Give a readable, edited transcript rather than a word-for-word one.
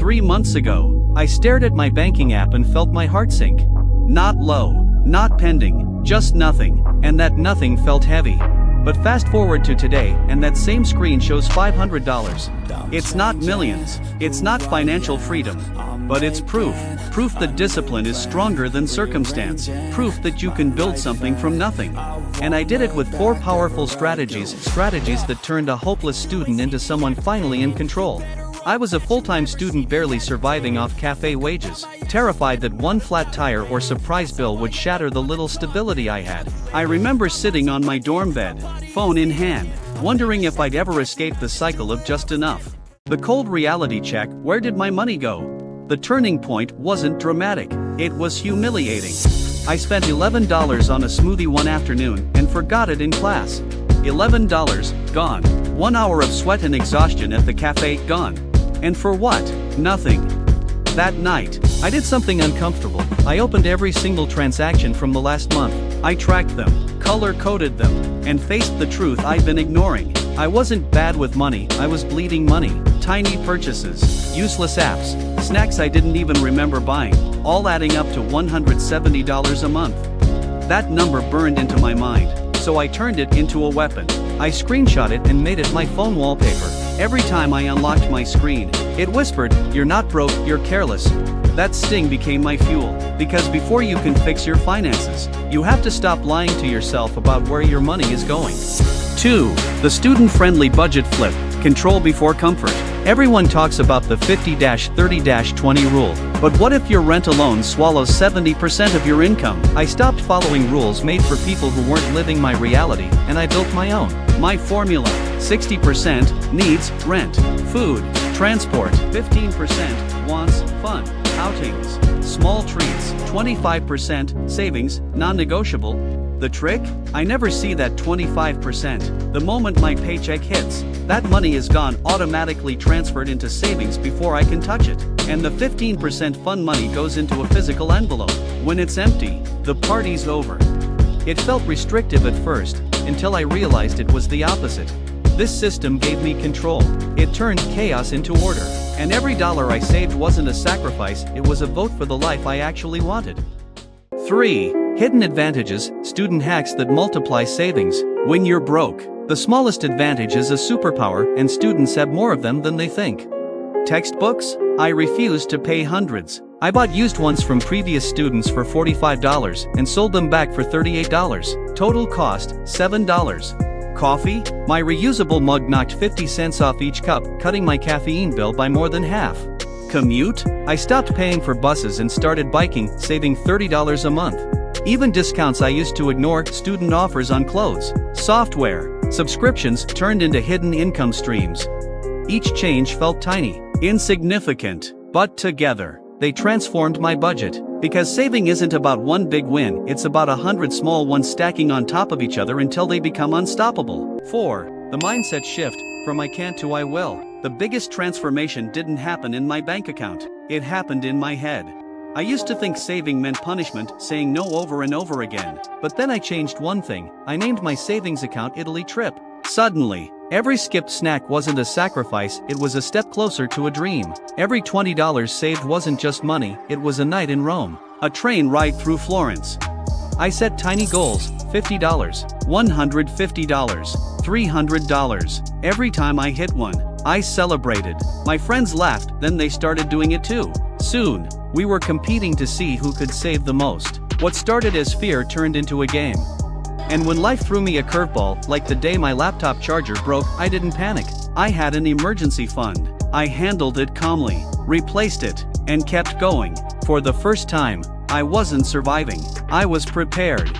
3 months ago, I stared at my banking app and felt my heart sink. Not low, not pending, just nothing, and that nothing felt heavy. But fast forward to today, and that same screen shows $500. It's not millions, it's not financial freedom, but it's proof that discipline is stronger than circumstance, proof that you can build something from nothing. And I did it with 4 powerful strategies that turned a hopeless student into someone finally in control. I was a full-time student barely surviving off cafe wages, terrified that one flat tire or surprise bill would shatter the little stability I had. I remember sitting on my dorm bed, phone in hand, wondering if I'd ever escape the cycle of just enough. The cold reality check, where did my money go? The turning point wasn't dramatic, it was humiliating. I spent $11 on a smoothie one afternoon and forgot it in class. $11, gone. 1 hour of sweat and exhaustion at the cafe, gone. And for what? Nothing. That night, I did something uncomfortable. I opened every single transaction from the last month. I tracked them, color-coded them, and faced the truth I'd been ignoring. I wasn't bad with money, I was bleeding money. Tiny purchases, useless apps, snacks I didn't even remember buying, all adding up to $170 a month. That number burned into my mind, so I turned it into a weapon. I screenshot it and made it my phone wallpaper. Every time I unlocked my screen, it whispered, "You're not broke, you're careless." That sting became my fuel, because before you can fix your finances, you have to stop lying to yourself about where your money is going. 2. The student-friendly budget flip, control before comfort. Everyone talks about the 50-30-20 rule, but what if your rent alone swallows 70% of your income? I stopped following rules made for people who weren't living my reality, and I built my own. My formula: 60% needs, rent, food, transport, 15% wants, fun, outings, small treats, 25% savings, non-negotiable. The trick? I never see that 25%. The moment my paycheck hits, that money is gone, automatically transferred into savings before I can touch it. And the 15% fun money goes into a physical envelope. When it's empty, the party's over. It felt restrictive at first, until I realized it was the opposite. This system gave me control. It turned chaos into order. And every dollar I saved wasn't a sacrifice, it was a vote for the life I actually wanted. 3. Hidden advantages, student hacks that multiply savings. When you're broke, the smallest advantage is a superpower, and students have more of them than they think. Textbooks? I refuse to pay hundreds. I bought used ones from previous students for $45 and sold them back for $38. Total cost, $7. Coffee? My reusable mug knocked 50 cents off each cup, cutting my caffeine bill by more than half. Commute? I stopped paying for buses and started biking, saving $30 a month. Even discounts I used to ignore, student offers on clothes. Software subscriptions turned into hidden income streams. Each change felt tiny, insignificant, but together, they transformed my budget. Because saving isn't about one big win, it's about 100 small ones stacking on top of each other until they become unstoppable. 4. The mindset shift, from I can't to I will. The biggest transformation didn't happen in my bank account, it happened in my head. I used to think saving meant punishment, saying no over and over again. But then I changed one thing. I named my savings account Italy Trip. Suddenly, every skipped snack wasn't a sacrifice, it was a step closer to a dream. Every $20 saved wasn't just money, it was a night in Rome. A train ride through Florence. I set tiny goals: $50, $150, $300. Every time I hit one, I celebrated. My friends laughed, then they started doing it too. Soon, we were competing to see who could save the most. What started as fear turned into a game. And when life threw me a curveball, like the day my laptop charger broke, I didn't panic. I had an emergency fund. I handled it calmly, replaced it, and kept going. For the first time, I wasn't surviving. I was prepared.